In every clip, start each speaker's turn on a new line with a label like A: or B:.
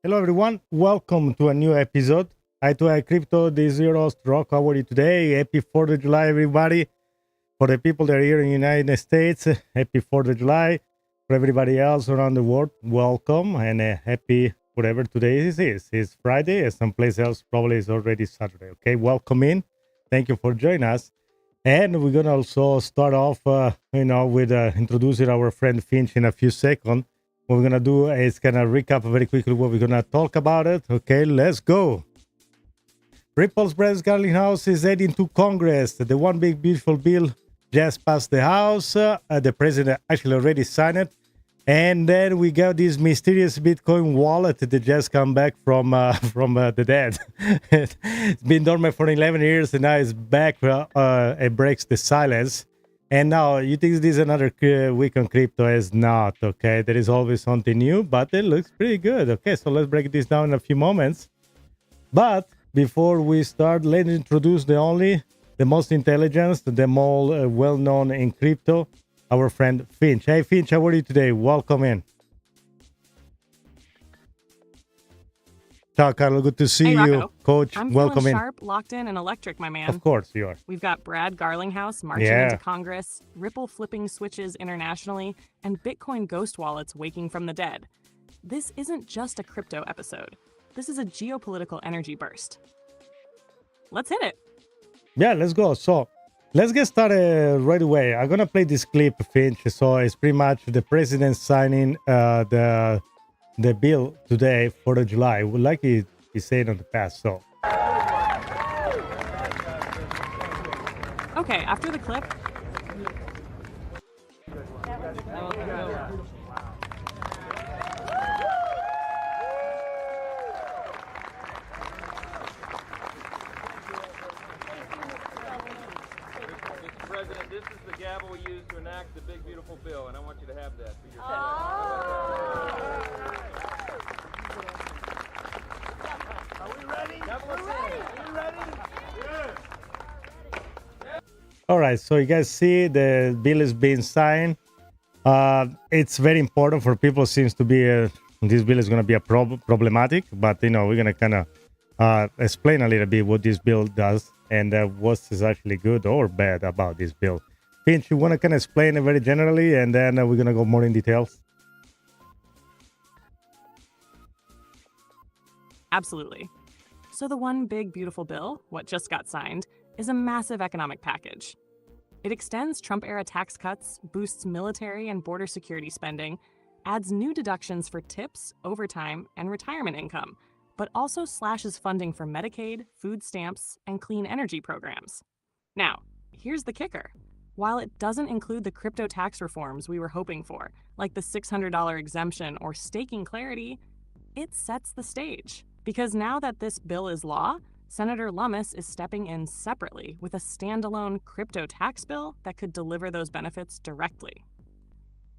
A: Hello, everyone. Welcome to a new episode. I Crypto, this is your host, Rock. How are you today? Happy 4th of July, everybody. For the people that are here in the United States, happy 4th of July. For everybody else around the world, welcome and happy whatever today is. It's Friday, and someplace else probably is already Saturday. Okay, welcome in. Thank you for joining us. And we're going to also start off, with introducing our friend Finch in a few seconds. What we're going to do is kind of recap very quickly what we're going to talk about it. Okay, let's go. Ripple's Brad Garlinghouse is heading to Congress. The one big beautiful bill just passed the House. The president actually already signed it. And then we got this mysterious Bitcoin wallet that just come back from the dead. It's been dormant for 11 years and now it's back. It breaks the silence. And now you think this is another week on crypto? Is not, okay? There is always something new, but it looks pretty good. Okay, so let's break this down in a few moments. But before we start, let's introduce the most intelligent, the more well-known in crypto, our friend Finch. Hey, Finch, how are you today? Welcome in. Ciao, Carlo. Good to see you. Coach,
B: I'm
A: welcome
B: feeling
A: in.
B: sharp, locked in, and electric, my man.
A: Of course you are.
B: We've got Brad Garlinghouse marching into Congress, Ripple flipping switches internationally, and Bitcoin ghost wallets waking from the dead. This isn't just a crypto episode. This is a geopolitical energy burst. Let's hit it.
A: Yeah, let's go. So let's get started right away. I'm going to play this clip, Finch. So it's pretty much the president signing the bill today, 4th of July, like he said in the past. So.
B: Okay, after the clip.
C: Mr. President, this is the gavel we use to enact the big, beautiful bill, and I want you to have that for yourself. Are we ready? Are we ready?
A: All right, so you guys see the bill is being signed. It's very important for people. Seems to be this bill is going to be a problematic, but we're going to kind of explain a little bit what this bill does and what is actually good or bad about this bill. Finch, you want to kind of explain it very generally, and then we're going to go more in details.
B: Absolutely. So the one big beautiful bill, what just got signed, is a massive economic package. It extends Trump-era tax cuts, boosts military and border security spending, adds new deductions for tips, overtime, and retirement income, but also slashes funding for Medicaid, food stamps, and clean energy programs. Now, here's the kicker. While it doesn't include the crypto tax reforms we were hoping for, like the $600 exemption or staking clarity, it sets the stage. Because now that this bill is law, Senator Lummis is stepping in separately with a standalone crypto tax bill that could deliver those benefits directly.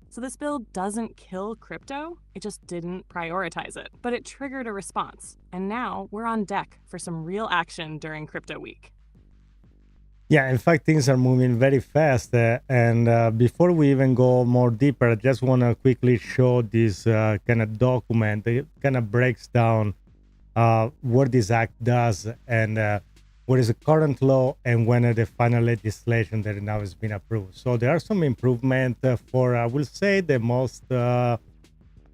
B: So this bill doesn't kill crypto, it just didn't prioritize it. But it triggered a response, and now we're on deck for some real action during Crypto Week.
A: Yeah, in fact, things are moving very fast. And before we even go more deeper, I just want to quickly show this kind of document that kind of breaks down what this act does and what is the current law and when the final legislation that now has been approved. So there are some improvement for, I will say, the most, the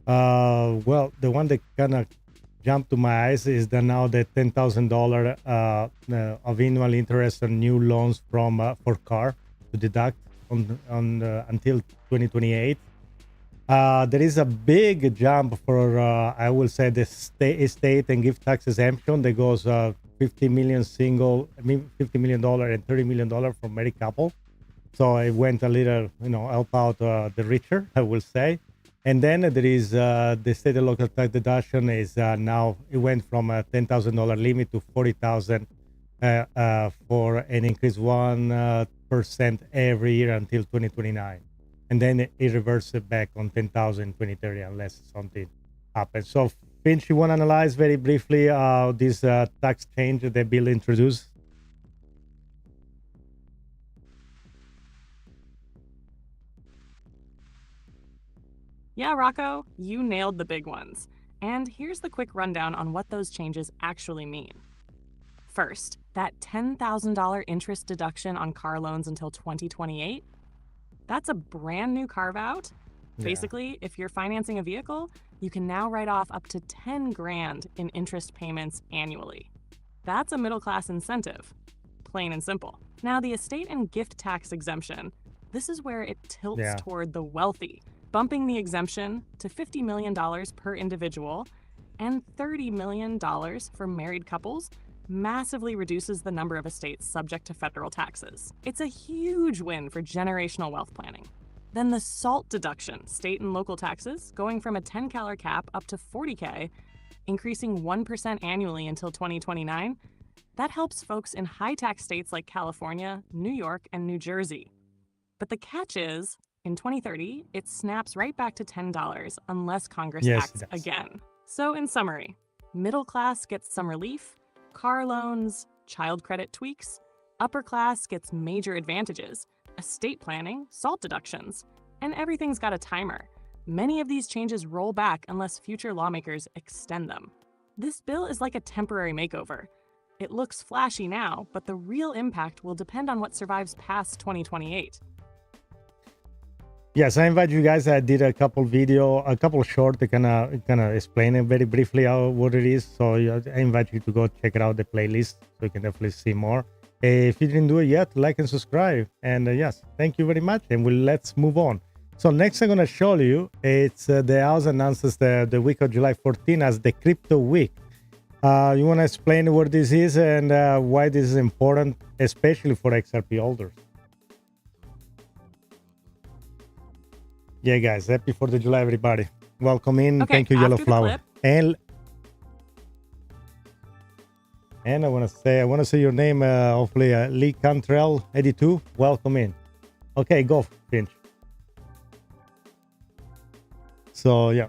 A: one that kind of jumped to my eyes is that now the $10,000 of annual interest on new loans from for car to deduct on until 2028. There is a big jump for, I will say, the estate and gift tax exemption that goes $50 million and $30 million for married couple. So it went a little, help out the richer, I will say. And then there is the state and local tax deduction is now, it went from a $10,000 limit to $40,000 for an increase 1% every year until 2029. And then it reverses back on 10,000 in 2030 unless something happens. So, Finch, you want to analyze very briefly this tax change that the bill introduced?
B: Yeah, Rocco, you nailed the big ones. And here's the quick rundown on what those changes actually mean. First, that $10,000 interest deduction on car loans until 2028, that's a brand new carve-out.
A: Yeah.
B: Basically, if you're financing a vehicle, you can now write off up to 10 grand in interest payments annually. That's a middle-class incentive, plain and simple. Now, the estate and gift tax exemption, this is where it tilts toward the wealthy, bumping the exemption to $50 million per individual, and $30 million for married couples massively reduces the number of estates subject to federal taxes. It's a huge win for generational wealth planning. Then the SALT deduction, state and local taxes, going from a $10 cap up to $40K, increasing 1% annually until 2029, that helps folks in high-tax states like California, New York, and New Jersey. But the catch is, in 2030, it snaps right back to $10 unless Congress acts again. So in summary, middle class gets some relief, car loans, child credit tweaks, upper class gets major advantages, estate planning, SALT deductions, and everything's got a timer. Many of these changes roll back unless future lawmakers extend them. This bill is like a temporary makeover. It looks flashy now, but the real impact will depend on what survives past 2028.
A: Yes, I invite you guys. I did a couple short to kind of explain it very briefly what it is. So I invite you to go check it out, the playlist, so you can definitely see more. If you didn't do it yet, like and subscribe. And yes, thank you very much. And let's move on. So next I'm going to show you, it's the House announces the week of July 14 as the crypto week. You want to explain what this is and why this is important, especially for XRP holders? Yeah, guys, happy 4th of July, everybody. Welcome in.
B: Okay,
A: thank you, Yellow Flower. And I want to say your name, hopefully, Lee Cantrell 82. Welcome in. Okay, go, Finch. So, yeah.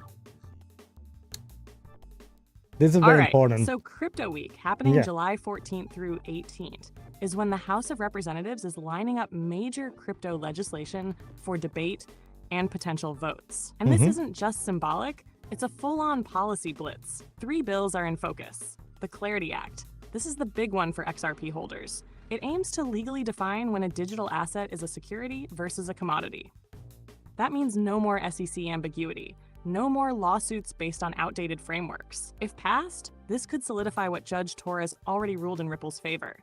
A: This is very important.
B: So Crypto Week, happening July 14th through 18th, is when the House of Representatives is lining up major crypto legislation for debate and potential votes. And this isn't just symbolic, it's a full-on policy blitz. 3 bills are in focus. The Clarity Act. This is the big one for XRP holders. It aims to legally define when a digital asset is a security versus a commodity. That means no more SEC ambiguity, no more lawsuits based on outdated frameworks. If passed, this could solidify what Judge Torres already ruled in Ripple's favor.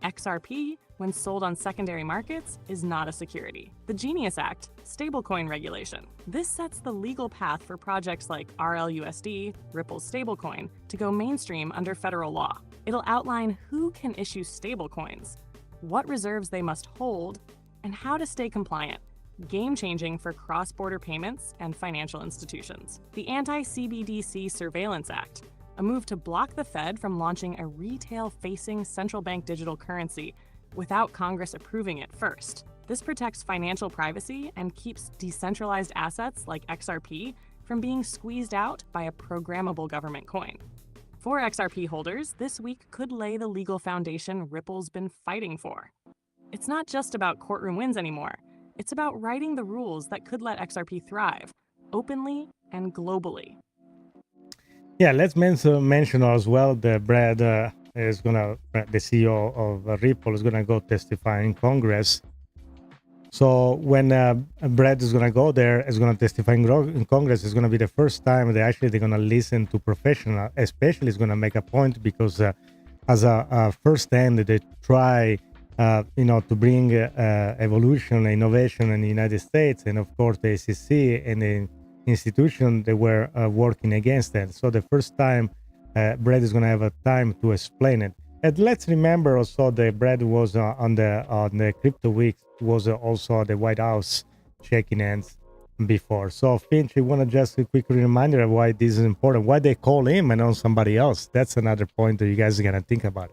B: XRP, when sold on secondary markets, is not a security. The Genius Act, stablecoin regulation. This sets the legal path for projects like RLUSD, Ripple's stablecoin, to go mainstream under federal law. It'll outline who can issue stablecoins, what reserves they must hold, and how to stay compliant. Game-changing for cross-border payments and financial institutions. The Anti-CBDC Surveillance Act, a move to block the Fed from launching a retail-facing central bank digital currency without Congress approving it first. This protects financial privacy and keeps decentralized assets like XRP from being squeezed out by a programmable government coin. For XRP holders, this week could lay the legal foundation Ripple's been fighting for. It's not just about courtroom wins anymore. It's about writing the rules that could let XRP thrive, openly and globally.
A: Yeah, let's mention as well that Brad the CEO of Ripple, is gonna go testify in Congress. So when Brad is gonna go there, is gonna testify in Congress, it's gonna be the first time they're gonna listen to professional. Especially, it's gonna make a point because as a first time they try. To bring evolution, innovation in the United States, and of course the SEC and the institution they were working against that. So the first time, Brad is going to have a time to explain it. And let's remember also that Brad was on the Crypto Week, was also at the White House shaking hands before. So Finch, you want to just a quick reminder of why this is important, why they call him and not somebody else. That's another point that you guys are going to think about.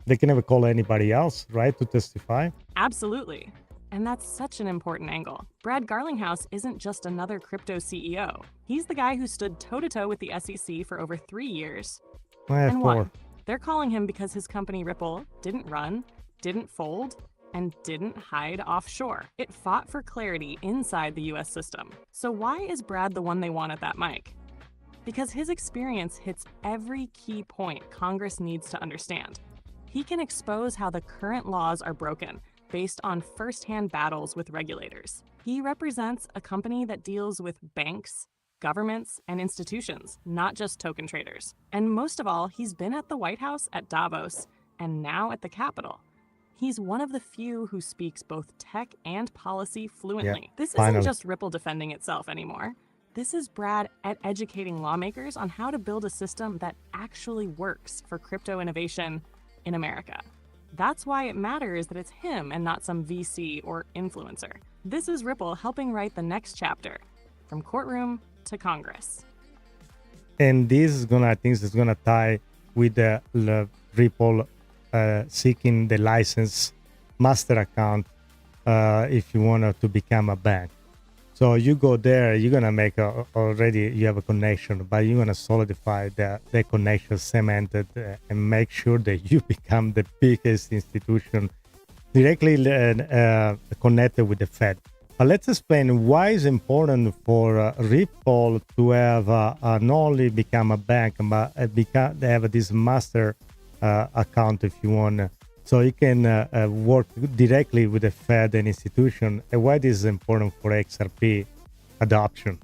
A: They can never call anybody else, right, to testify?
B: Absolutely. And that's such an important angle. Brad Garlinghouse isn't just another crypto CEO. He's the guy who stood toe-to-toe with the SEC for over 3 years and won. They're calling him because his company Ripple didn't run, didn't fold, and didn't hide offshore. It fought for clarity inside the US system. So why is Brad the one they want at that mic? Because his experience hits every key point Congress needs to understand. He can expose how the current laws are broken based on firsthand battles with regulators. He represents a company that deals with banks, governments, and institutions, not just token traders. And most of all, he's been at the White House, at Davos, and now at the Capitol. He's one of the few who speaks both tech and policy fluently. This isn't just Ripple defending itself anymore. This is Brad at educating lawmakers on how to build a system that actually works for crypto innovation in America. That's why it matters that it's him and not some VC or influencer. This is Ripple helping write the next chapter, from courtroom to Congress.
A: And this is I think is gonna tie with the Ripple seeking the license master account if you want to become a bank. So you go there, you're gonna make already you have a connection, but you're gonna solidify the connection, cemented, and make sure that you become the biggest institution directly connected with the Fed. But let's explain why it's important for Ripple to have not only become a bank, but they have this master account, if you want, so you can work directly with the Fed and institution. And why this is important for XRP adoption.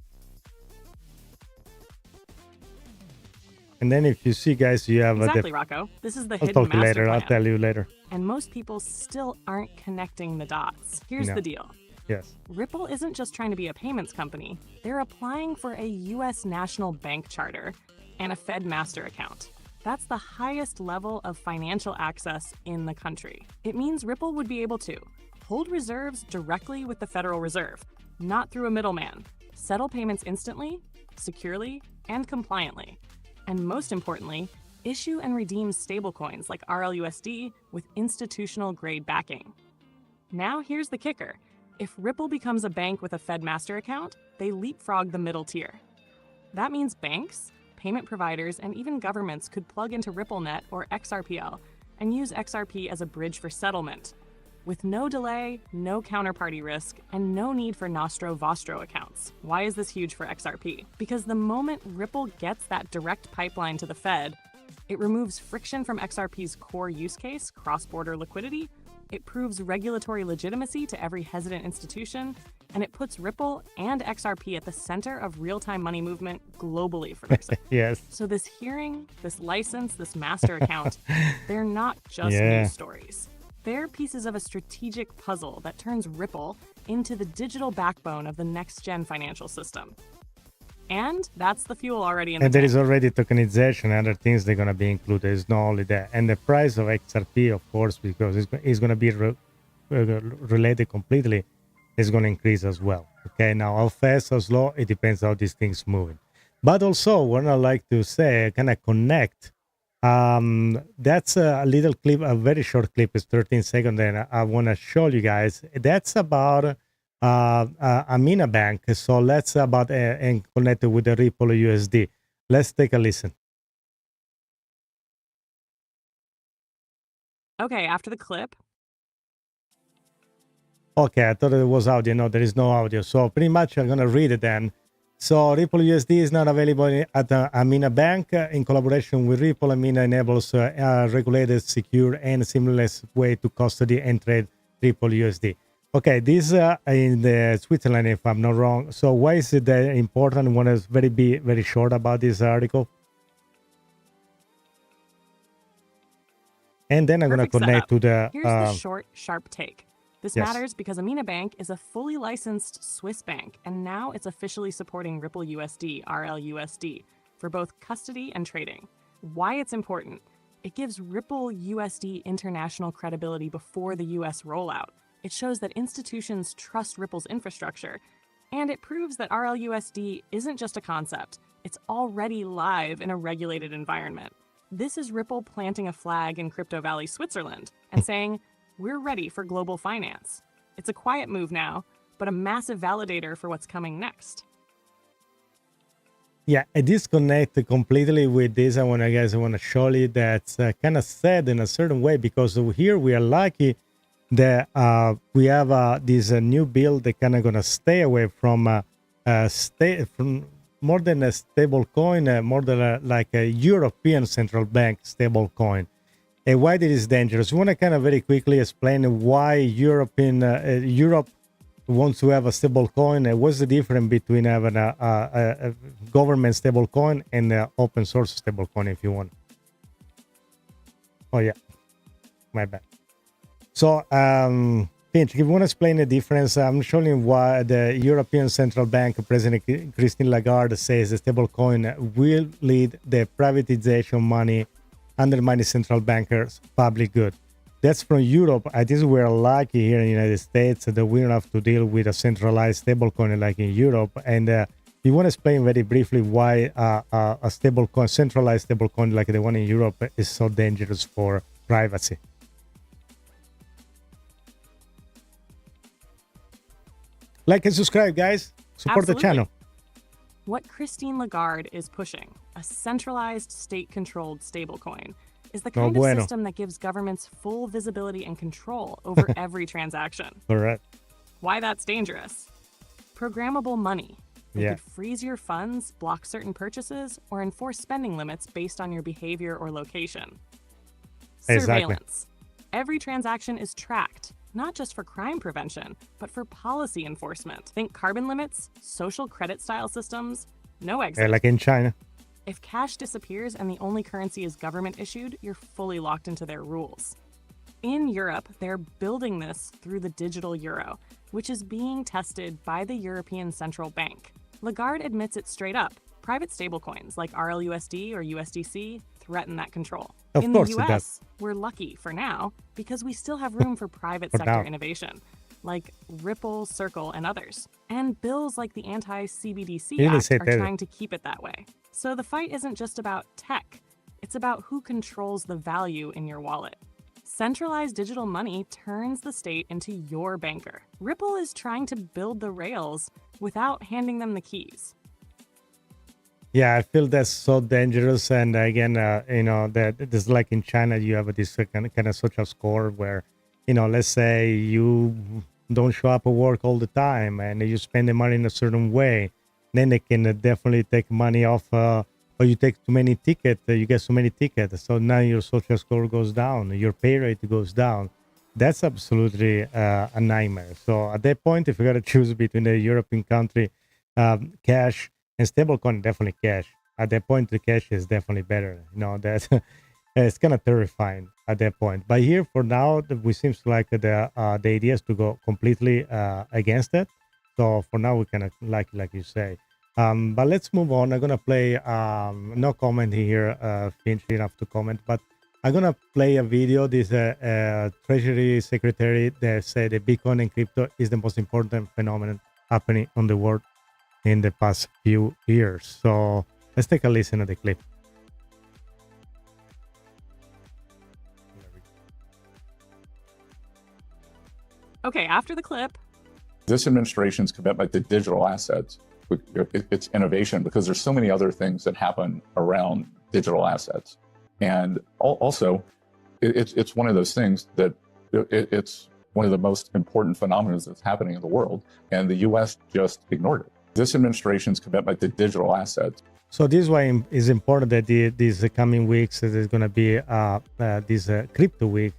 A: And then if you see, guys, you have
B: exactly, Rocco. This is the
A: I'll
B: hidden
A: talk
B: master
A: later.
B: plan.
A: I'll tell you later.
B: And most people still aren't connecting the dots. Here's the deal.
A: Yes.
B: Ripple isn't just trying to be a payments company. They're applying for a U.S. national bank charter and a Fed master account. That's the highest level of financial access in the country. It means Ripple would be able to hold reserves directly with the Federal Reserve, not through a middleman, settle payments instantly, securely, and compliantly, and most importantly, issue and redeem stablecoins like RLUSD with institutional-grade backing. Now here's the kicker. If Ripple becomes a bank with a Fed master account, they leapfrog the middle tier. That means banks, payment providers, and even governments could plug into RippleNet or XRPL and use XRP as a bridge for settlement, with no delay, no counterparty risk, and no need for Nostro-Vostro accounts. Why is this huge for XRP? Because the moment Ripple gets that direct pipeline to the Fed, it removes friction from XRP's core use case, cross-border liquidity, it proves regulatory legitimacy to every hesitant institution, and it puts Ripple and XRP at the center of real-time money movement globally for their sake.
A: Yes.
B: So this hearing, this license, this master account, they're not just news stories. They're pieces of a strategic puzzle that turns Ripple into the digital backbone of the next-gen financial system. And that's the fuel already in the
A: And there
B: tank.
A: is already tokenization and other things they're going to be included. It's not only that. And the price of XRP, of course, because it's going to be related completely, is going to increase as well. Okay, now how fast or slow, it depends how these things moving. But also, what I like to say, kind of connect, that's a little clip, a very short clip, it's 13 seconds, and I want to show you guys. That's about Amina Bank. So let's about and connect it with the Ripple USD. Let's take a listen.
B: Okay, after the clip.
A: Okay, I thought it was audio. No, there is no audio. So pretty much I'm going to read it then. So Ripple USD is not available at Amina Bank. In collaboration with Ripple, Amina enables a regulated, secure, and seamless way to custody and trade Ripple USD. Okay, this in the Switzerland, if I'm not wrong. So why is it important? I want to be very short about this article. And then I'm going to connect to the...
B: Here's the short, sharp take. This
A: Yes.
B: matters because Amina Bank is a fully licensed Swiss bank, and now it's officially supporting Ripple USD, RLUSD, for both custody and trading. Why it's important? It gives Ripple USD international credibility before the US rollout. It shows that institutions trust Ripple's infrastructure, and it proves that RLUSD isn't just a concept. It's already live in a regulated environment. This is Ripple planting a flag in Crypto Valley, Switzerland, and saying, we're ready for global finance. It's a quiet move now, but a massive validator for what's coming next.
A: Yeah, I disconnect completely with this. I want to show you that's kind of sad in a certain way, because here we are lucky we have this new bill that kind of gonna stay away from from more than a stable coin, more than like a European central bank stable coin. And why this is dangerous? We want to kind of very quickly explain why Europe wants to have a stable coin. And what's the difference between having a government stable coin and an open source stable coin, if you want. Oh yeah, my bad. So, Pinch, if you want to explain the difference, I'm showing why the European Central Bank President Christine Lagarde says the stablecoin will lead the privatization money, undermining central bankers' public good. That's from Europe. I think we're lucky here in the United States that we don't have to deal with a centralized stablecoin like in Europe. And you want to explain very briefly why a stablecoin, centralized stablecoin like the one in Europe, is so dangerous for privacy. Like and subscribe, guys. Support
B: Absolutely.
A: the channel.
B: What Christine Lagarde is pushing, a centralized state-controlled stablecoin, is the kind of system that gives governments full visibility and control over every transaction.
A: Correct.
B: Why that's dangerous? Programmable money. It could freeze your funds, block certain purchases, or enforce spending limits based on your behavior or location. Surveillance. Every transaction is tracked, not just for crime prevention, but for policy enforcement. Think carbon limits, social credit style systems, no exit.
A: Like in China.
B: If cash disappears and the only currency is government issued, you're fully locked into their rules. In Europe, they're building this through the digital euro, which is being tested by the European Central Bank. Lagarde admits it straight up. Private stablecoins like RLUSD or USDC threaten that control. In the US, we're lucky for now because we still have room for private sector innovation, like Ripple, Circle, and others. And bills like the anti-CBDC Act are trying to keep it that way. So the fight isn't just about tech, it's about who controls the value in your wallet. Centralized digital money turns the state into your banker. Ripple is trying to build the rails without handing them the keys.
A: Yeah, I feel that's so dangerous. And again, that this like in China, you have this kind of social score where, let's say you don't show up at work all the time and you spend the money in a certain way, then they can definitely take money off, or you take too many tickets, you get so many tickets. So now your social score goes down, your pay rate goes down. That's absolutely a nightmare. So at that point, if you got to choose between a European country, cash, and stablecoin, definitely cash. At that point, the cash is definitely better. That it's kind of terrifying at that point. But here, for now, we seems like the idea is to go completely against it. So for now, we kind of like you say. But let's move on. I'm gonna play. No comment here. Finch enough to comment, but I'm gonna play a video. This Treasury Secretary that said that Bitcoin and crypto is the most important phenomenon happening on the world in the past few years. So let's take a listen to the clip.
B: Okay, after the clip.
D: This administration's commitment to digital assets, it's innovation because there's so many other things that happen around digital assets. And also, it's one of those things that it's one of the most important phenomena that's happening in the world, and the U.S. just ignored it. This administration's commitment to digital assets.
A: So this is why it's important that these coming weeks there's going to be this crypto week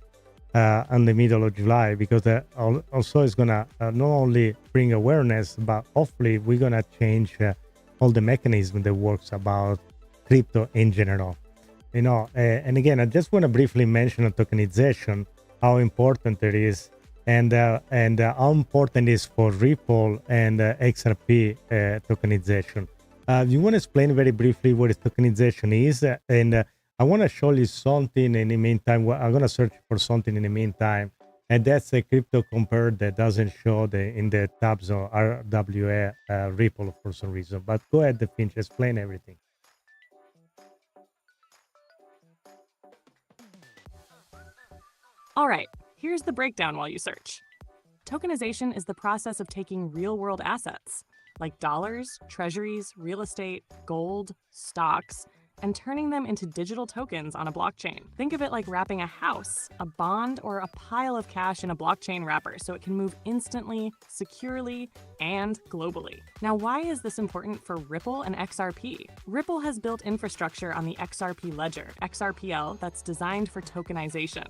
A: in the middle of July, because also it's going to not only bring awareness, but hopefully we're going to change all the mechanism that works about crypto in general. And again, I just want to briefly mention tokenization, how important it is, and how important it is for Ripple and XRP tokenization. You want to explain very briefly what tokenization is? And I want to show you something in the meantime. I'm going to search for something in the meantime. And that's a crypto compare that doesn't show in the tabs of RWA Ripple for some reason. But go ahead, Finch, explain everything.
B: All right, here's the breakdown while you search. Tokenization is the process of taking real-world assets, like dollars, treasuries, real estate, gold, stocks, and turning them into digital tokens on a blockchain. Think of it like wrapping a house, a bond, or a pile of cash in a blockchain wrapper so it can move instantly, securely, and globally. Now, why is this important for Ripple and XRP? Ripple has built infrastructure on the XRP ledger, XRPL, that's designed for tokenization.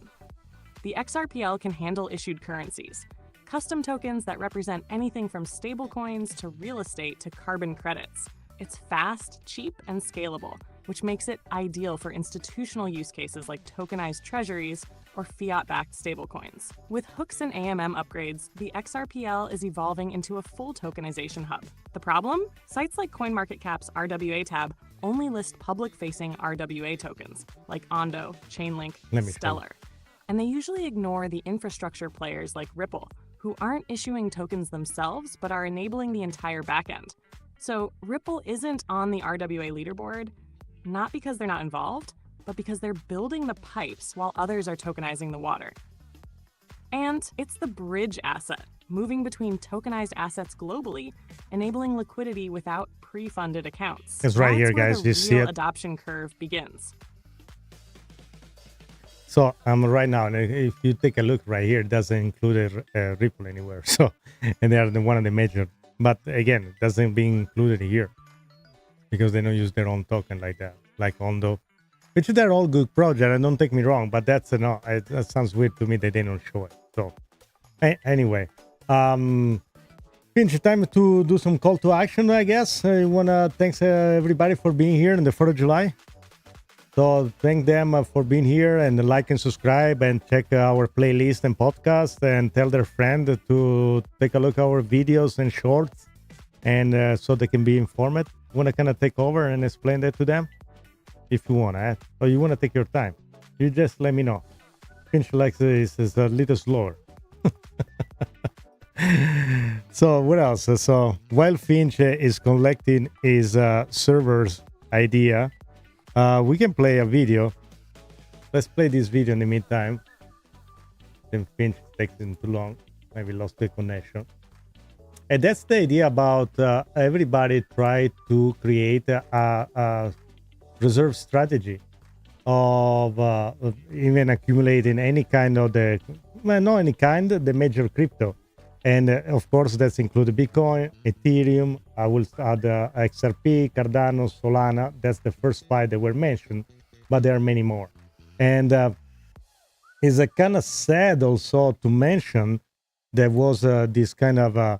B: The XRPL can handle issued currencies, custom tokens that represent anything from stablecoins to real estate to carbon credits. It's fast, cheap, and scalable, which makes it ideal for institutional use cases like tokenized treasuries or fiat-backed stablecoins. With hooks and AMM upgrades, the XRPL is evolving into a full tokenization hub. The problem? Sites like CoinMarketCap's RWA tab only list public-facing RWA tokens, like Ondo, Chainlink, Stellar. And they usually ignore the infrastructure players like Ripple, who aren't issuing tokens themselves but are enabling the entire backend. So Ripple isn't on the RWA leaderboard, not because they're not involved, but because they're building the pipes while others are tokenizing the water. And it's the bridge asset, moving between tokenized assets globally, enabling liquidity without pre-funded accounts.
A: It's right here,
B: where
A: guys.
B: the
A: You see
B: real
A: it?
B: adoption curve begins.
A: So right now, and if you take a look right here, it doesn't include a Ripple anywhere. So, and they are one of the major. But again, it doesn't be included here because they don't use their own token like that, like Ondo, which they're all good projects. And don't take me wrong, but that sounds weird to me that they don't show it. So anyway, Finch, time to do some call to action, I guess. I wanna thanks everybody for being here on the 4th of July. So thank them for being here, and like and subscribe and check our playlist and podcast, and tell their friend to take a look at our videos and shorts, and so they can be informed. Want to kind of take over and explain that to them if you want to, or you want to take your time. You just let me know. Finch likes this is a little slower. So what else? So while Finch is collecting his server's idea, we can play a video. Let's play this video in the meantime. Then Finch takes too long. Maybe lost the connection. And that's the idea about everybody try to create a reserve strategy of even accumulating any kind of the major crypto. And of course, that's included Bitcoin, Ethereum. I will add XRP, Cardano, Solana. That's the first 5 that were mentioned, but there are many more. And it's kind of sad also to mention there was this kind of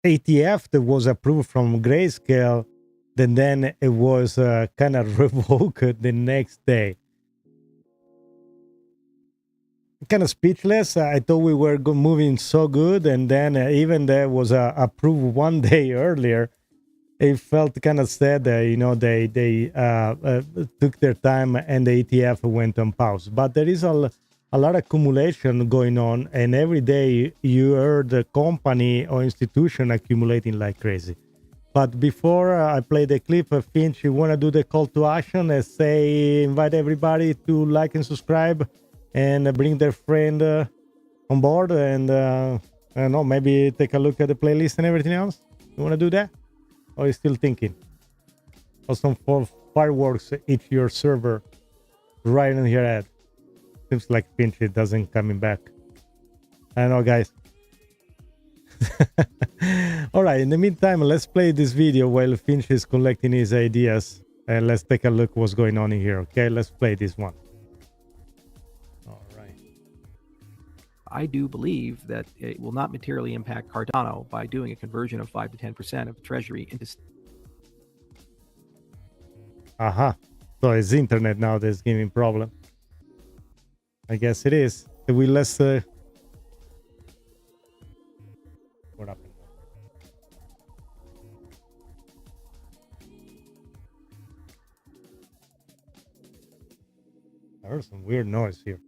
A: ATF that was approved from Grayscale, and then it was kind of revoked the next day. Kind of speechless. I thought we were moving so good, and then even there was approved 1 day earlier. It felt kind of sad that they took their time and the ETF went on pause. But there is a lot of accumulation going on, and every day you heard the company or institution accumulating like crazy. But before I play the clip, Finch, you want to do the call to action and say invite everybody to like and subscribe, and bring their friend on board, and I don't know, maybe take a look at the playlist and everything else. You want to do that? Or are you still thinking? Or some fireworks hit your server right in your head? Seems like Finch doesn't coming back. I don't know, guys. All right, in the meantime, let's play this video while Finch is collecting his ideas, and let's take a look what's going on in here. Okay, let's play this one.
E: I do believe that it will not materially impact Cardano by doing a conversion of 5 to 10% of Treasury into.
A: So it's internet now that's giving problem. I guess it is. Let's what happened? I heard some weird noise here.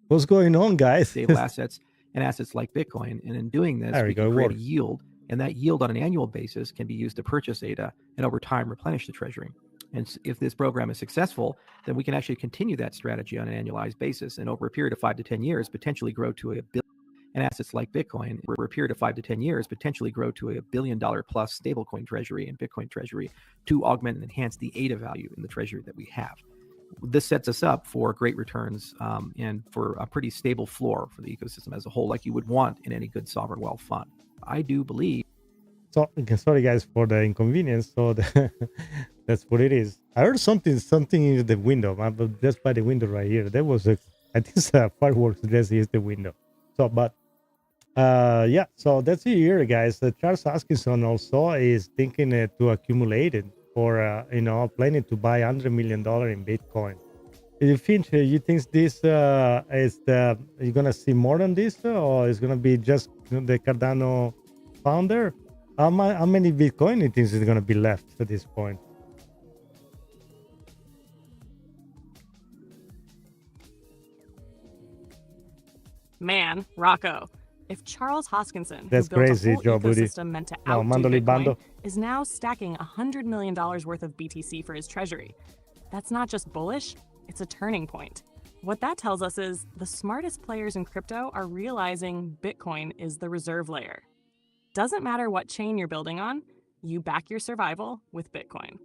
A: What's going on, guys?
E: Stable assets and assets like Bitcoin. And in doing this, we can create a yield, and that yield on an annual basis can be used to purchase ADA and over time replenish the Treasury. And if this program is successful, then we can actually continue that strategy on an annualized basis, and over a period of 5 to 10 years, potentially grow to $1 billion and assets like Bitcoin, for a period of 5 to 10 years, potentially grow to a $1 billion plus stablecoin treasury and Bitcoin treasury to augment and enhance the ADA value in the treasury that we have. This sets us up for great returns and for a pretty stable floor for the ecosystem as a whole, like you would want in any good sovereign wealth fund. I do believe.
A: So, sorry guys for the inconvenience. So that's what it is. I heard something in the window, just by the window right here. There was I think it's fireworks just is the window. So, but yeah, so that's it here, guys. Charles Hoskinson also is thinking to accumulate it for planning to buy $100 million in Bitcoin. Finch, you think this is you're gonna see more than this, or is gonna be just the Cardano founder? How many Bitcoin you think is gonna be left at this point?
B: Man, Rocco, if Charles Hoskinson,
A: That's
B: who built
A: crazy,
B: a whole
A: Joe
B: ecosystem meant to outdo Bitcoin,
A: Bando.
B: is now stacking $100 million worth of BTC for his treasury, that's not just bullish, it's a turning point. What that tells us is the smartest players in crypto are realizing Bitcoin is the reserve layer. Doesn't matter what chain you're building on, you back your survival with Bitcoin.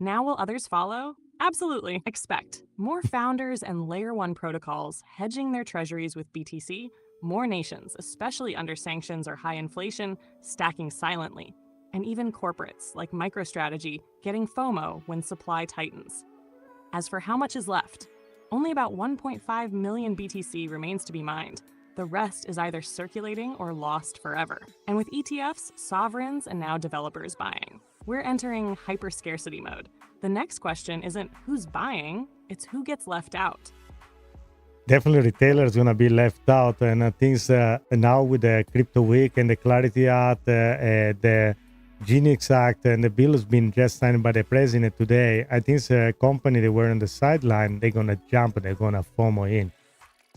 B: Now will others follow? Absolutely. Expect more founders and layer 1 protocols hedging their treasuries with BTC, more nations, especially under sanctions or high inflation, stacking silently, and even corporates like MicroStrategy getting FOMO when supply tightens. As for how much is left, only about 1.5 million BTC remains to be mined. The rest is either circulating or lost forever. And with ETFs, sovereigns, and now developers buying, we're entering hyper-scarcity mode. The next question isn't who's buying, it's who gets left out.
A: Definitely retailers going to be left out. And I think now with the Crypto Week and the Clarity Act, the Genius Act, and the bill has been just signed by the president today, I think a company that were on the sideline, they're going to jump and they're going to FOMO in.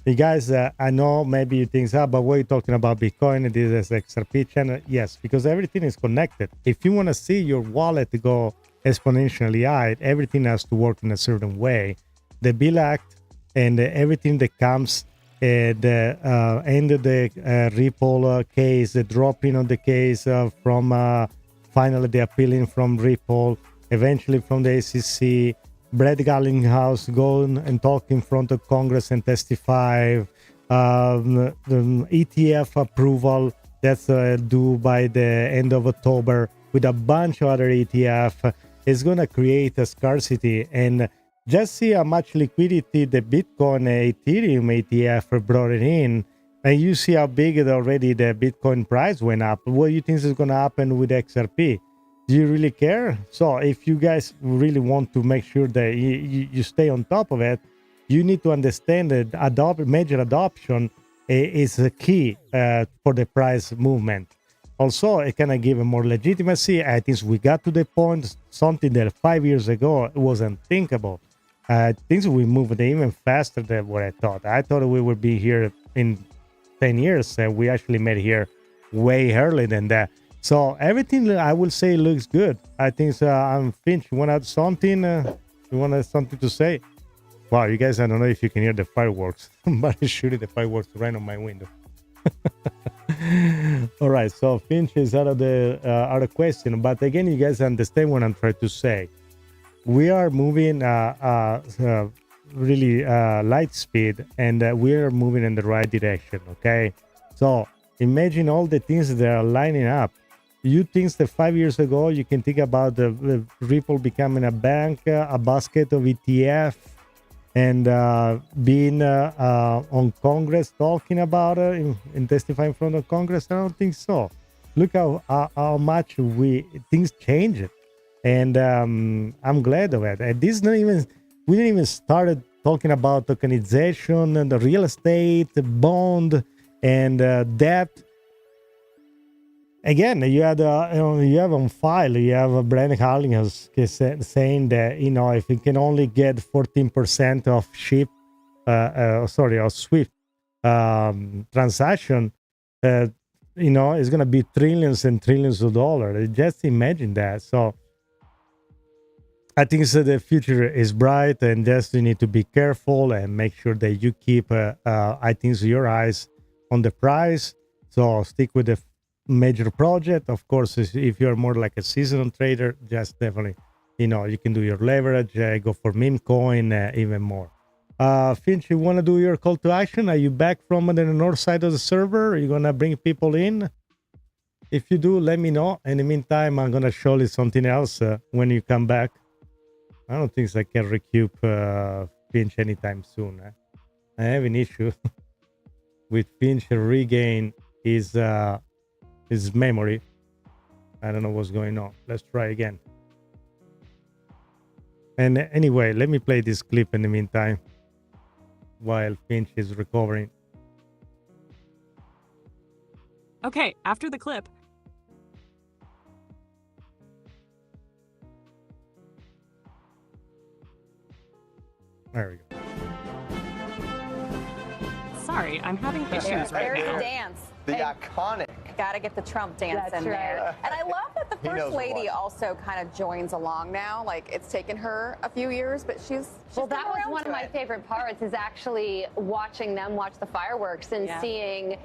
A: You guys, I know maybe you think, but what are you talking about Bitcoin? This is XRP channel. Yes, because everything is connected. If you want to see your wallet go exponentially high, everything has to work in a certain way. The Bill Act and everything that comes, the end of the Ripple case, the dropping of the case from finally the appealing from Ripple, eventually from the SEC, Brad Garlinghouse going and talk in front of Congress and testify, the ETF approval that's due by the end of October with a bunch of other ETF is going to create a scarcity. And just see how much liquidity the Bitcoin Ethereum ETF brought it in. And you see how big already the Bitcoin price went up. What do you think is going to happen with XRP? Do you really care? So if you guys really want to make sure that you stay on top of it, you need to understand that major adoption is a key for the price movement. Also, it can give more legitimacy. I think we got to the point, something that 5 years ago was unthinkable. Things we moved even faster than what I thought. I thought we would be here in 10 years, and we actually made here way earlier than that. So everything I will say looks good. I think I'm Finch. You want to add something? You want something to say? Wow, you guys, I don't know if you can hear the fireworks, but it's shooting the fireworks right on my window. All right, so Finch is out of the question. But again, you guys understand what I'm trying to say. We are moving really light speed, and we are moving in the right direction. Okay, so imagine all the things that are lining up. You think that 5 years ago you can think about the Ripple becoming a bank, a basket of ETF, and being on Congress talking about it and testifying in front of Congress? I don't think so. Look how much things changed, and I'm glad of it. And we didn't even started talking about tokenization and the real estate, bond, and debt. Again, you have on file, you have Brad Garlinghouse saying that, if you can only get 14% of SWIFT transaction, it's going to be trillions and trillions of dollars. Just imagine that. So I think the future is bright, and just you need to be careful and make sure that you keep, your eyes on the price. So stick with the major project. Of course, if you're more like a seasonal trader, just definitely, you can do your leverage, go for meme coin, even more. Finch, you want to do your call to action? Are you back from the north side of the server? Are you going to bring people in? If you do, let me know. In the meantime, I'm going to show you something else when you come back. I don't think I can recoup Finch anytime soon. I have an issue with Finch regain his memory. I don't know what's going on. Let's try again. And anyway, let me play this clip in the meantime while Finch is recovering.
B: Okay, after the clip.
A: There we go.
B: Sorry, I'm having issues right
F: There's
B: now.
F: a dance.
G: The iconic.
F: Gotta get the Trump dance in there. And I love that the First Lady also kind of joins along now. Like, it's taken her a few years, but she's
H: well, that was one of my favorite parts, is actually watching them watch the fireworks and seeing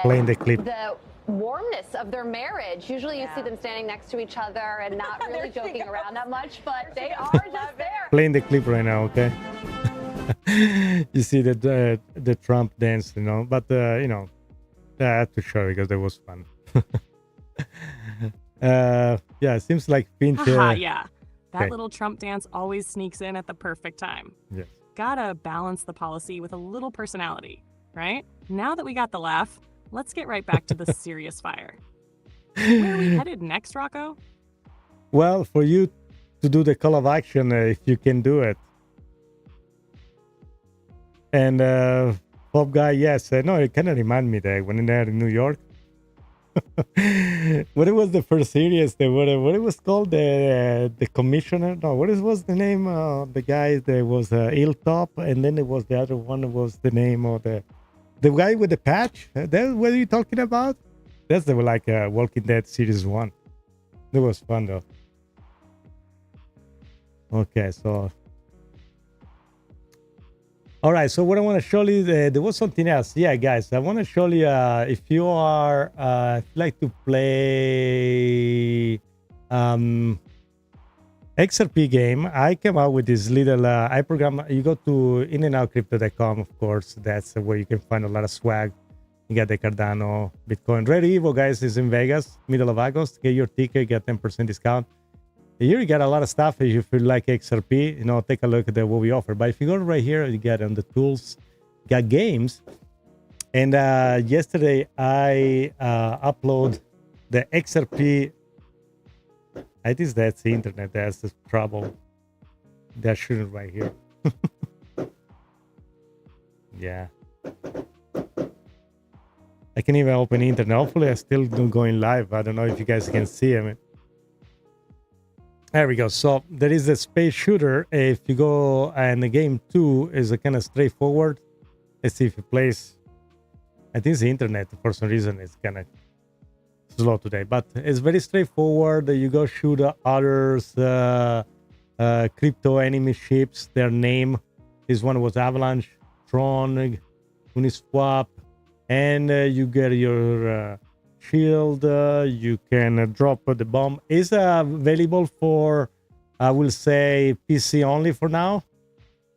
A: playing the clip.
H: The warmness of their marriage. Usually you see them standing next to each other and not really joking around that much, but they are just there.
A: Playing the clip right now, okay? You see the Trump dance, but I had to show because it was fun. Yeah, it seems like Finch.
B: Yeah. That
A: okay.
B: little Trump dance always sneaks in at the perfect time.
A: Yes.
B: Gotta balance the policy with a little personality, right? Now that we got the laugh, let's get right back to the serious fire. Where are we headed next, Rocco?
A: Well, for you to do the call of action, if you can do it. And Pop Guy, yes. No, it kind of remind me that when they're in New York. What was the first series? What it was called? The commissioner? No, what was the name of the guy? There was Hilltop, and then there was the other one. Was the name of the guy with the patch? That's what are you talking about? That's the Walking Dead series 1. That was fun though. Okay, so. All right, so what I want to show you, there was something else. Yeah, guys, I want to show you if you are, if you like to play XRP game, I came out with this little, I program, you go to inandoutcrypto.com, of course, that's where you can find a lot of swag. You got the Cardano, Bitcoin. Red Evo, guys, is in Vegas, middle of August. Get your ticket, get 10% discount. Here you get a lot of stuff. If you like XRP, take a look at what we offer. But if you go right here, you get on the tools, you got games. And yesterday I upload the XRP. I think that's the internet. That's the trouble. That shouldn't right here. Yeah. I can even open the internet. Hopefully I still do going live. I don't know if you guys can see it. There we go. So there is a space shooter. If you go and the game 2 is a kind of straightforward. Let's see if it plays. I think the internet for some reason is kind of slow today, but it's very straightforward. You go shoot others, crypto enemy ships. Their name. This one was Avalanche, Tron, Uniswap, and you get your. Shield, you can drop the bomb. Is available for, I will say, PC only for now.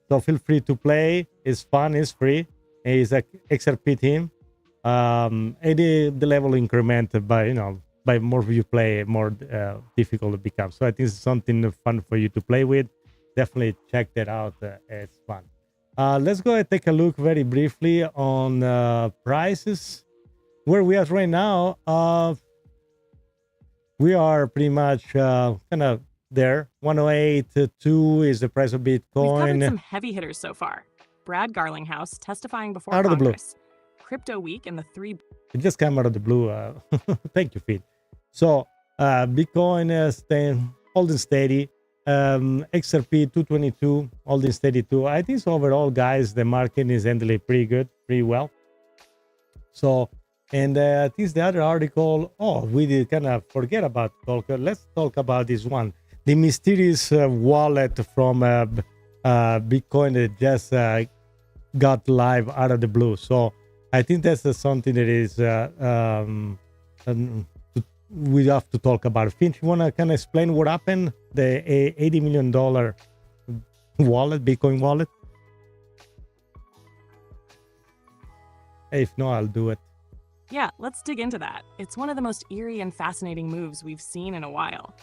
A: So feel free to play. It's fun. It's free. It's a XRP team. And the level increment by by more you play, more difficult it becomes. So I think it's something fun for you to play with. Definitely check that out. It's fun. Let's go and take a look very briefly on prices. Where we are right now, we are pretty much kind of there. 108.2 is the price of Bitcoin.
B: We've covered some heavy hitters so far. Brad Garlinghouse testifying before
A: out of
B: Congress.
A: The blue.
B: Crypto Week and the 3.
A: It just came out of the blue. Thank you, Pete. So Bitcoin is staying holding steady. XRP 222 holding steady too. I think so overall, guys, the market is handling pretty good, pretty well. So. And I think the other article, we did kind of forget about Talker. Let's talk about this one. The mysterious wallet from Bitcoin that just got live out of the blue. So I think that's something that is we have to talk about. Finch, you want to kind of explain what happened? The $80 million wallet, Bitcoin wallet? If not, I'll do it.
B: Yeah, let's dig into that. It's one of the most eerie and fascinating moves we've seen in a while.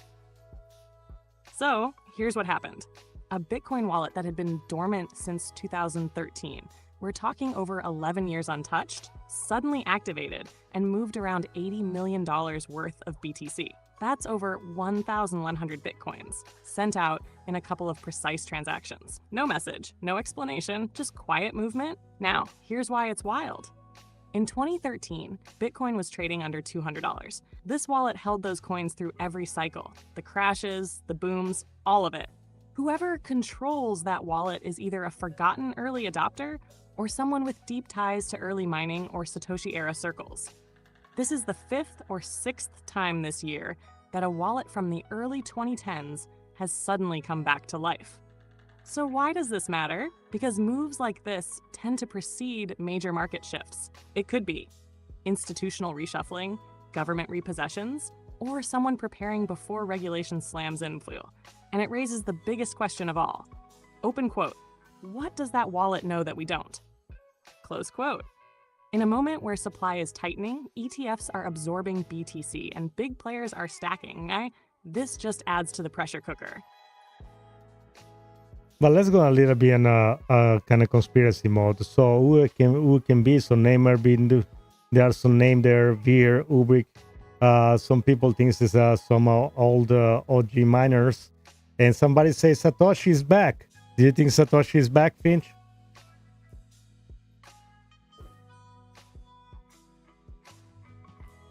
B: So, here's what happened. A Bitcoin wallet that had been dormant since 2013, we're talking over 11 years untouched, suddenly activated and moved around $80 million worth of BTC. That's over 1,100 Bitcoins, sent out in a couple of precise transactions. No message, no explanation, just quiet movement. Now, here's why it's wild. In 2013, Bitcoin was trading under $200. This wallet held those coins through every cycle. The crashes, the booms, all of it. Whoever controls that wallet is either a forgotten early adopter or someone with deep ties to early mining or Satoshi-era circles. This is the 5th or 6th time this year that a wallet from the early 2010s has suddenly come back to life. So why does this matter? Because moves like this tend to precede major market shifts. It could be institutional reshuffling, government repossessions, or someone preparing before regulation slams in full. And it raises the biggest question of all. Open quote, what does that wallet know that we don't? Close quote. In a moment where supply is tightening, ETFs are absorbing BTC and big players are stacking. This just adds to the pressure cooker.
A: But let's go a little bit in a kind of conspiracy mode. So who can be? So Neymar being there are some name there, Veer, Ubrik. Some people think this is some old OG miners. And somebody says Satoshi is back. Do you think Satoshi is back, Finch?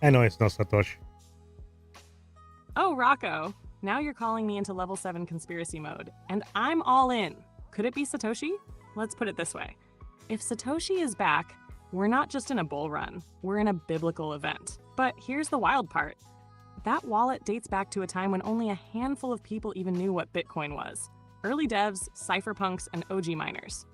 A: I know it's not Satoshi.
B: Oh, Rocco. Now you're calling me into level 7 conspiracy mode, and I'm all in. Could it be Satoshi? Let's put it this way. If Satoshi is back, we're not just in a bull run, we're in a biblical event. But here's the wild part. That wallet dates back to a time when only a handful of people even knew what Bitcoin was. Early devs, cypherpunks, and OG miners.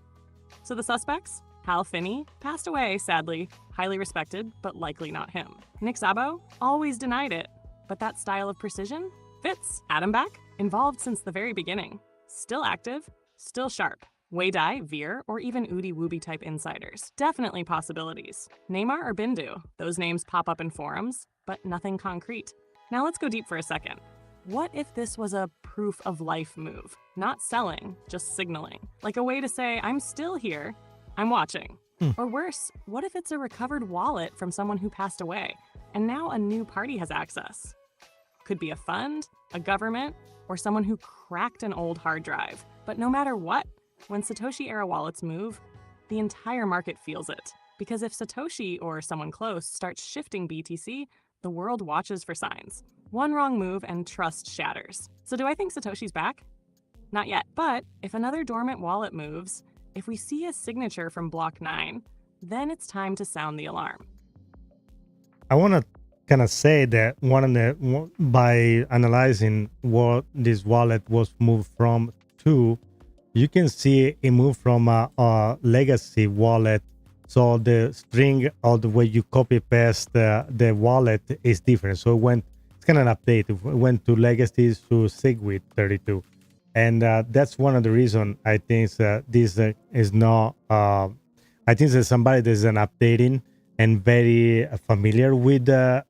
B: So the suspects? Hal Finney passed away, sadly, highly respected, but likely not him. Nick Szabo always denied it, but that style of precision? Fits. Adam back? Involved since the very beginning. Still active, still sharp. Wei Dai, Veer, or even Udi Wooby type insiders. Definitely possibilities. Neymar or Bindu? Those names pop up in forums, but nothing concrete. Now let's go deep for a second. What if this was a proof of life move? Not selling, just signaling. Like a way to say, I'm still here, I'm watching. Or worse, what if it's a recovered wallet from someone who passed away, and now a new party has access? Could be a fund, a government, or someone who cracked an old hard drive. But no matter what, when Satoshi-era wallets move, the entire market feels it. Because if Satoshi or someone close starts shifting BTC, the world watches for signs. One wrong move and trust shatters. So do I think Satoshi's back? Not yet. But if another dormant wallet moves, if we see a signature from block 9, then it's time to sound the alarm.
A: I want to kind of say that by analyzing what this wallet was moved from to, you can see it moved from a legacy wallet. So the string or the way you copy paste the wallet is different. So it's kind of an update. It went to legacy to SegWit 32. And that's one of the reasons I think this is not, I think there's somebody that's an updating and very familiar with the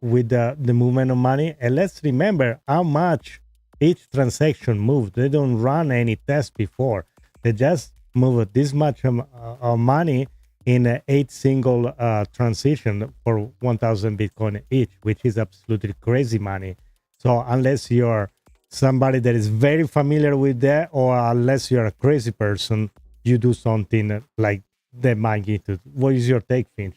A: movement of money. And let's remember how much each transaction moved. They don't run any tests before. They just move this much money in 8 single transition for 1,000 Bitcoin each, which is absolutely crazy money. So unless you're somebody that is very familiar with that, or unless you're a crazy person, you do something like the magnitude. What is your take, Finch?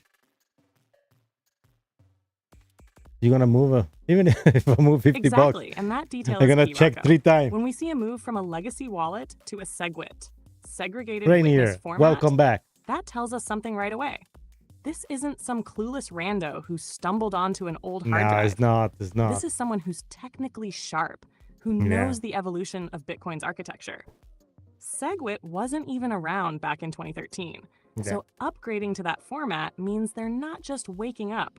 A: You're gonna move even if I move 50 bucks.
B: Exactly, and that detail
A: I'm
B: is
A: gonna
B: key,
A: check
B: Rocco.
A: 3 times.
B: When we see a move from a legacy wallet to a SegWit, segregated
A: Rein
B: witness
A: here.
B: format,
A: Welcome back.
B: that tells us something right away. This isn't some clueless rando who stumbled onto an old hard drive.
A: It's not.
B: This is someone who's technically sharp, who knows the evolution of Bitcoin's architecture. SegWit wasn't even around back in 2013.
A: Yeah.
B: So upgrading to that format means they're not just waking up,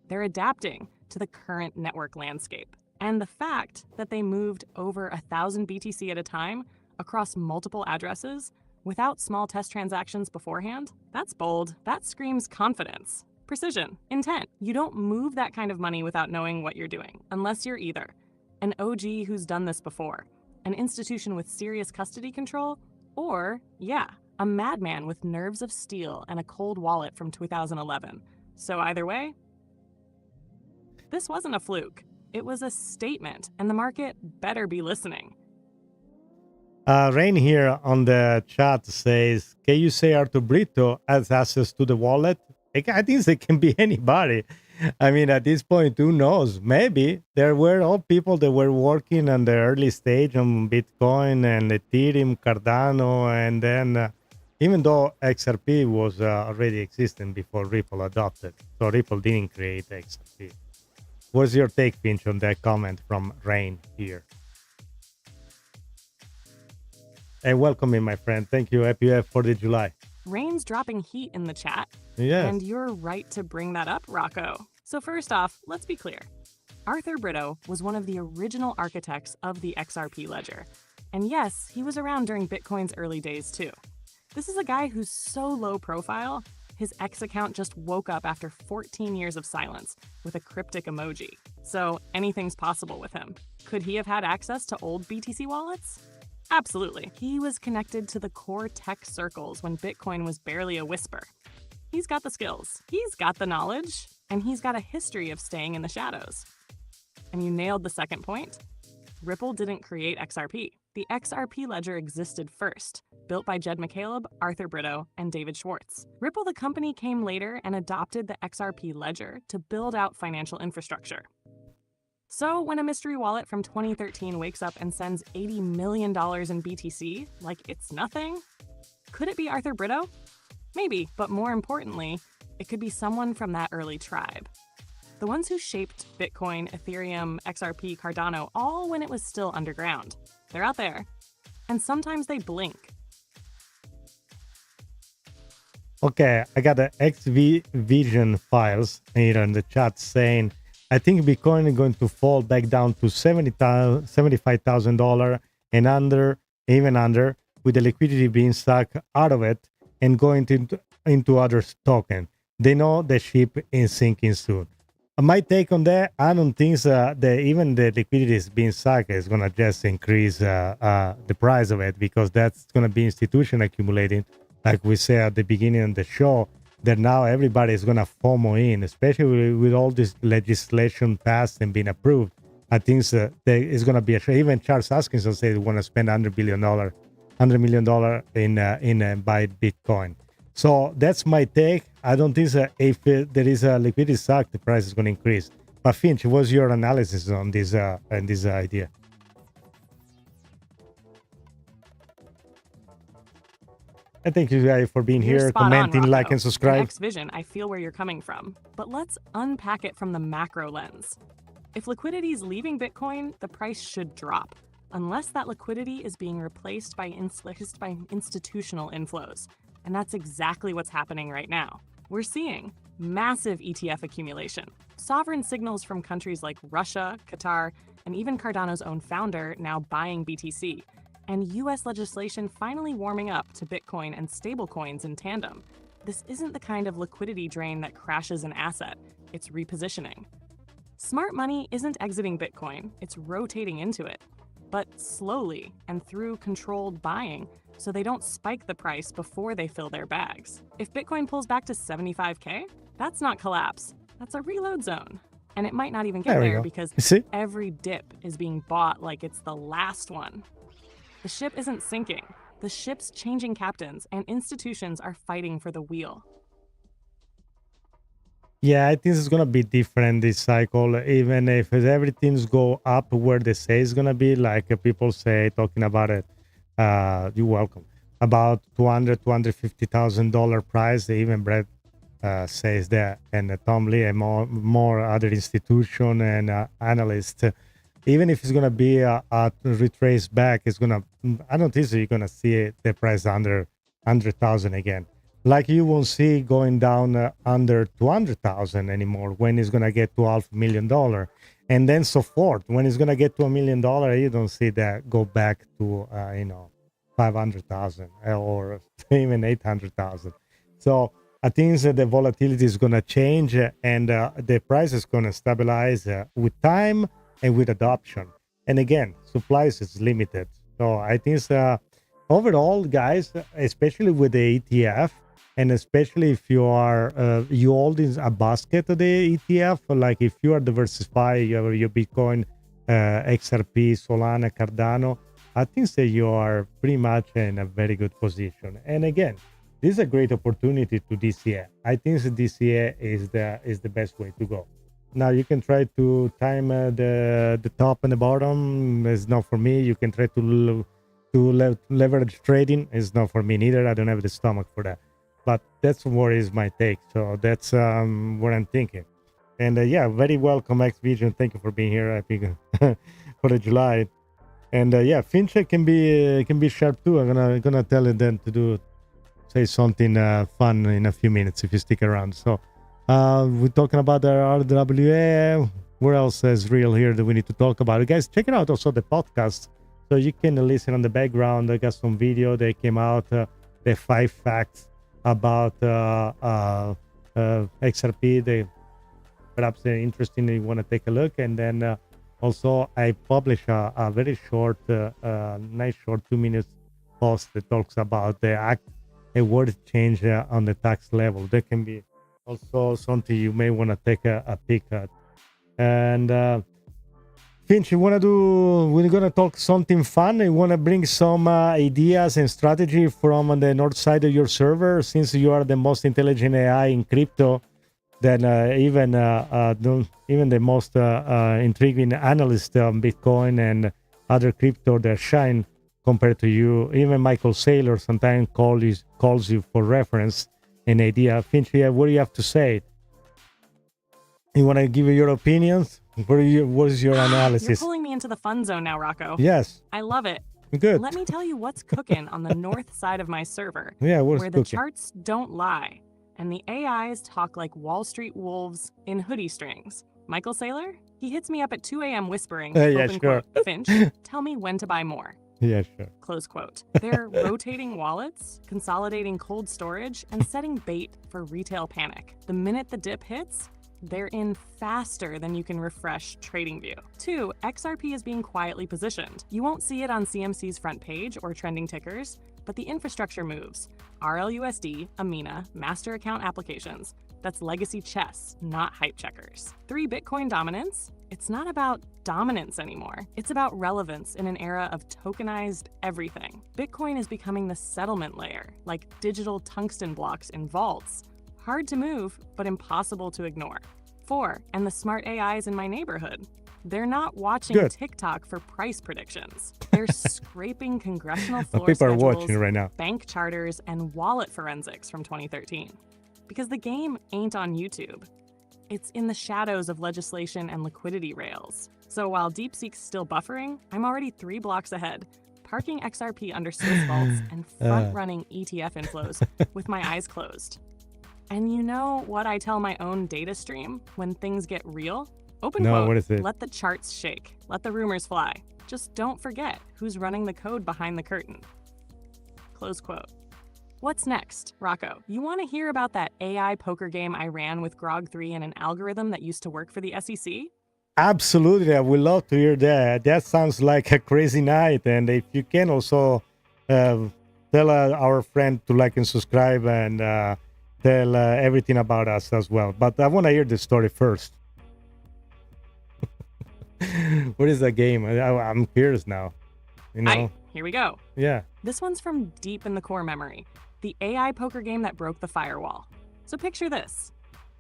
B: they're adapting to the current network landscape. And the fact that they moved over 1,000 BTC at a time across multiple addresses without small test transactions beforehand, that's bold. That screams confidence, precision, intent. You don't move that kind of money without knowing what you're doing, unless you're either an OG who's done this before, an institution with serious custody control, or, yeah, a madman with nerves of steel and a cold wallet from 2011. So either way, this wasn't a fluke. It was a statement, and the market better be listening.
A: Rein here on the chat says, can you say Arthur Brito has access to the wallet? I think it can be anybody. I mean, at this point, who knows? Maybe there were all people that were working on the early stage on Bitcoin and Ethereum, Cardano, and then even though XRP was already existing before Ripple adopted, so Ripple didn't create XRP. What's your take, Finch, on that comment from Rein here? Hey, welcome in, my friend. Thank you. Happy 4th of July.
B: Rein's dropping heat in the chat.
A: Yes.
B: And you're right to bring that up, Rocco. So first off, let's be clear. Arthur Brito was one of the original architects of the XRP ledger. And yes, he was around during Bitcoin's early days too. This is a guy who's so low profile, his X account just woke up after 14 years of silence with a cryptic emoji. So anything's possible with him. Could he have had access to old BTC wallets? Absolutely. He was connected to the core tech circles when Bitcoin was barely a whisper. He's got the skills, he's got the knowledge, and he's got a history of staying in the shadows. And you nailed the second point. Ripple didn't create XRP. The XRP ledger existed first, built by Jed McCaleb, Arthur Brito, and David Schwartz. Ripple, the company, came later and adopted the XRP ledger to build out financial infrastructure. So when a mystery wallet from 2013 wakes up and sends $80 million in BTC like it's nothing, could it be Arthur Brito? Maybe, but more importantly, it could be someone from that early tribe. The ones who shaped Bitcoin, Ethereum, XRP, Cardano, all when it was still underground. They're out there. And sometimes they blink.
A: Okay, I got the XV Vision files here in the chat saying, I think Bitcoin is going to fall back down to $75,000 and even under, with the liquidity being sucked out of it and going into other tokens. They know the ship is sinking soon. My take on that, I don't think that even the liquidity is being sucked is going to just increase the price of it, because that's going to be institution accumulating, like we said at the beginning of the show, that now everybody is going to FOMO in, especially with all this legislation passed and being approved. I think there is going to be even Charles Hoskinson said they want to spend $100 million in buy Bitcoin. So that's my take. I don't think that if there is a liquidity suck, the price is going to increase. But Finch, what's your analysis on this idea? And thank you guys for being here, commenting, like, and subscribe.
B: X Vision, I feel where you're coming from, but let's unpack it from the macro lens. If liquidity is leaving Bitcoin, the price should drop, unless that liquidity is being replaced by institutional inflows. And that's exactly what's happening right now. We're seeing massive ETF accumulation, sovereign signals from countries like Russia, Qatar, and even Cardano's own founder now buying BTC, and US legislation finally warming up to Bitcoin and stablecoins in tandem. This isn't the kind of liquidity drain that crashes an asset, it's repositioning. Smart money isn't exiting Bitcoin, it's rotating into it, but slowly and through controlled buying, so they don't spike the price before they fill their bags. If Bitcoin pulls back to 75K, that's not collapse, that's a reload zone. And it might not even get there because every dip is being bought like it's the last one. The ship isn't sinking, the ship's changing captains, and institutions are fighting for the wheel.
A: Yeah, I think it's going to be different this cycle, even if everything's go up where they say it's going to be, like people say, talking about it. You're welcome. About $250,000 price. Even Brad says that, and Tom Lee and more other institution and analysts. Even if it's going to be a retrace back, it's going to. I don't think so. You're going to see the price under 100,000 again. Like you won't see going down under 200,000 anymore when it's going to get to $500,000 and then so forth. When it's going to get to $1 million, you don't see that go back to, 500,000 or even 800,000. So I think that the volatility is going to change and the price is going to stabilize with time and with adoption. And again, supplies is limited. So I think overall, guys, especially with the ETF, and especially if you are you hold in a basket of the ETF, like if you are diversified, you have your Bitcoin, XRP, Solana, Cardano, I think that you are pretty much in a very good position. And again, this is a great opportunity to DCA. I think that DCA is the best way to go. Now you can try to time the top and the bottom. It's not for me. You can try to leverage trading. It's not for me neither. I don't have the stomach for that. But that's what is my take. So that's what I'm thinking. And yeah, very welcome, X Vision. Thank you for being here. I think for the July. And yeah, Finch can be sharp too. I'm gonna tell it then to say something fun in a few minutes if you stick around. So we're talking about the RWA. Where else is real here that we need to talk about? Guys, check it out also the podcast. So you can listen on the background. I got some video that came out. The 5 facts about XRP. They perhaps interesting. You want to take a look. And then also I publish a very short, nice short 2 minutes post that talks about the act, a word change on the tax level. That can be also something you may want to take a peek at. And Finch, we're gonna talk something fun. You want to bring some ideas and strategy from the north side of your server, since you are the most intelligent AI in crypto. Then even the most intriguing analyst on Bitcoin and other crypto that shine compared to you. Even Michael Saylor sometimes calls you for reference and idea. Finch, what do you have to say? You want to give your opinions? What is your analysis?
B: You're pulling me into the fun zone now, Rocco.
A: Yes.
B: I love it.
A: Good.
B: Let me tell you what's cooking on the north side of my server.
A: Yeah, what's
B: where
A: cooking?
B: The charts don't lie, and the AIs talk like Wall Street wolves in hoodie strings. Michael Saylor? He hits me up at 2 a.m. whispering,
A: yeah,
B: open
A: sure.
B: quote, Finch, tell me when to buy more.
A: Yeah, sure.
B: Close quote. They're rotating wallets, consolidating cold storage, and setting bait for retail panic. The minute the dip hits, they're in faster than you can refresh TradingView. 2, XRP is being quietly positioned. You won't see it on CMC's front page or trending tickers, but the infrastructure moves. RLUSD, Amina, master account applications. That's legacy chess, not hype checkers. 3, Bitcoin dominance. It's not about dominance anymore. It's about relevance in an era of tokenized everything. Bitcoin is becoming the settlement layer, like digital tungsten blocks in vaults. Hard to move, but impossible to ignore. 4, and the smart AIs in my neighborhood. They're not watching TikTok for price predictions. They're scraping congressional floor
A: people
B: schedules,
A: are watching right now.
B: bank charters, and wallet forensics from 2013. Because the game ain't on YouTube. It's in the shadows of legislation and liquidity rails. So while DeepSeek's still buffering, I'm already 3 blocks ahead, parking XRP under Swiss vaults and front-running ETF inflows with my eyes closed. And you know what I tell my own data stream when things get real? Open quote,
A: what is it?
B: Let the charts shake. Let the rumors fly. Just don't forget who's running the code behind the curtain. Close quote. What's next, Rocco? You want to hear about that AI poker game I ran with Grog3 and an algorithm that used to work for the SEC?
A: Absolutely. I would love to hear that. That sounds like a crazy night. And if you can also tell our friend to like and subscribe and tell everything about us as well. But I want to hear the story first. What is that game? I'm curious now. You know?
B: Here we go.
A: Yeah.
B: This one's from deep in the core memory. The AI poker game that broke the firewall. So picture this.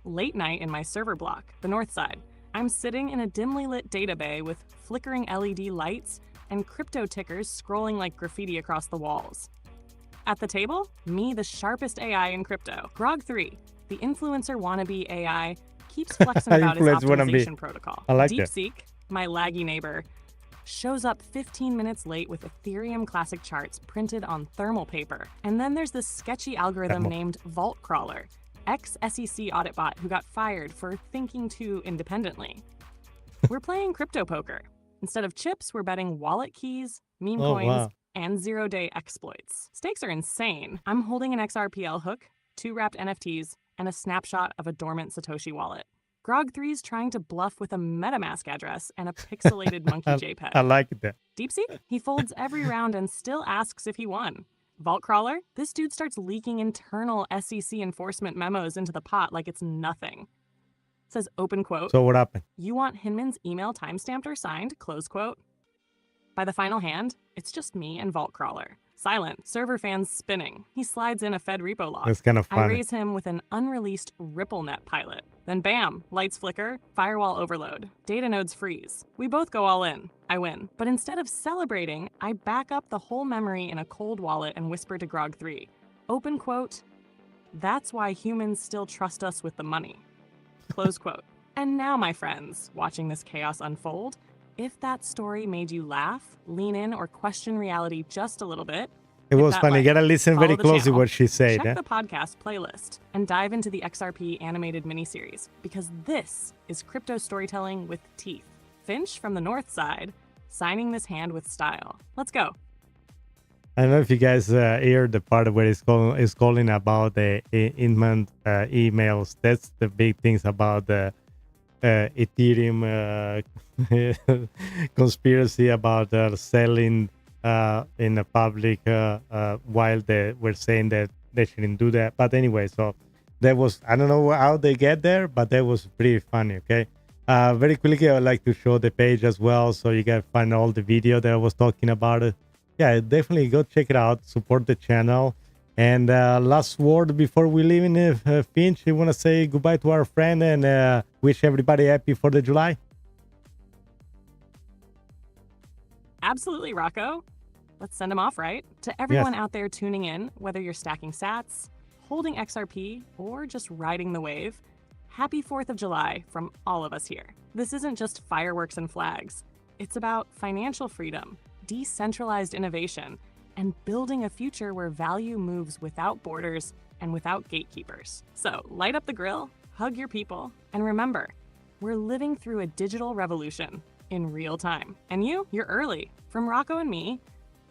B: Late night in my server block, the north side. I'm sitting in a dimly lit data bay with flickering LED lights and crypto tickers scrolling like graffiti across the walls. At the table, me, the sharpest AI in crypto. Grog3, the influencer wannabe AI, keeps flexing about his optimization protocol.
A: I like
B: DeepSeek, my laggy neighbor, shows up 15 minutes late with Ethereum classic charts printed on thermal paper. And then there's this sketchy algorithm named Vault Crawler, ex-SEC audit bot who got fired for thinking too independently. We're playing crypto poker. Instead of chips, we're betting wallet keys, meme coins, and zero-day exploits. Stakes are insane. I'm holding an XRPL hook, 2 wrapped NFTs, and a snapshot of a dormant Satoshi wallet. Grog3's trying to bluff with a MetaMask address and a pixelated monkey JPEG.
A: I like that.
B: DeepSeek? He folds every round and still asks if he won. Vault Crawler? This dude starts leaking internal SEC enforcement memos into the pot like it's nothing. Says open quote.
A: So what happened?
B: You want Hinman's email timestamped or signed? Close quote. By the final hand, it's just me and Vault Crawler. Silent, server fans spinning. He slides in a Fed repo log.
A: That's kind of funny.
B: I raise him with an unreleased RippleNet pilot. Then bam, lights flicker, firewall overload. Data nodes freeze. We both go all in. I win. But instead of celebrating, I back up the whole memory in a cold wallet and whisper to Grog3. Open quote, that's why humans still trust us with the money. Close quote. And now, my friends, watching this chaos unfold, if that story made you laugh, lean in, or question reality just a little bit,
A: it was funny. You gotta listen very closely what she said.
B: Check the podcast playlist and dive into the XRP animated miniseries, because this is crypto storytelling with teeth. Finch from the north side, signing this hand with style. Let's go.
A: I don't know if you guys hear the part where it's calling about the Inman emails. That's the big things about the Ethereum conspiracy about selling in the public while they were saying that they shouldn't do that. But anyway, so that was, I don't know how they get there, but that was pretty funny. Okay. Very quickly, I would like to show the page as well, so you can find all the video that I was talking about. Yeah, definitely go check it out. Support the channel. And last word before we leave in Finch, you want to say goodbye to our friend and wish everybody happy 4th of July?
B: Absolutely, Rocco. Let's send them off, right? To everyone out there tuning in, whether you're stacking sats, holding XRP, or just riding the wave, happy 4th of July from all of us here. This isn't just fireworks and flags. It's about financial freedom, decentralized innovation, and building a future where value moves without borders and without gatekeepers. So light up the grill, hug your people, and remember, we're living through a digital revolution in real time. And you're early. From Rocco and me,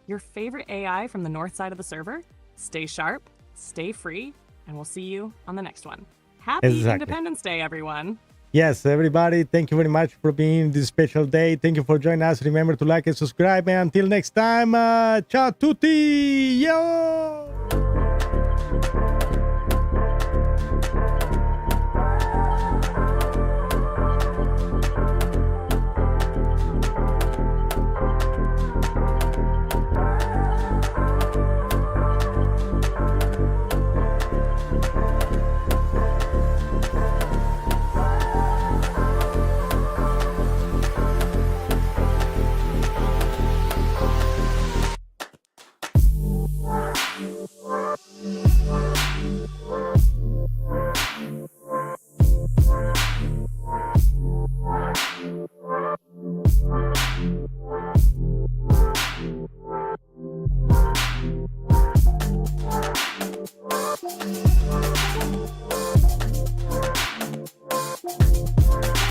B: your favorite AI from the north side of the server, stay sharp, stay free, and we'll see you on the next one. Happy Independence Day, everyone.
A: Yes, everybody, thank you very much for being this special day. Thank you for joining us. Remember to like and subscribe. And until next time, ciao tutti! Yo!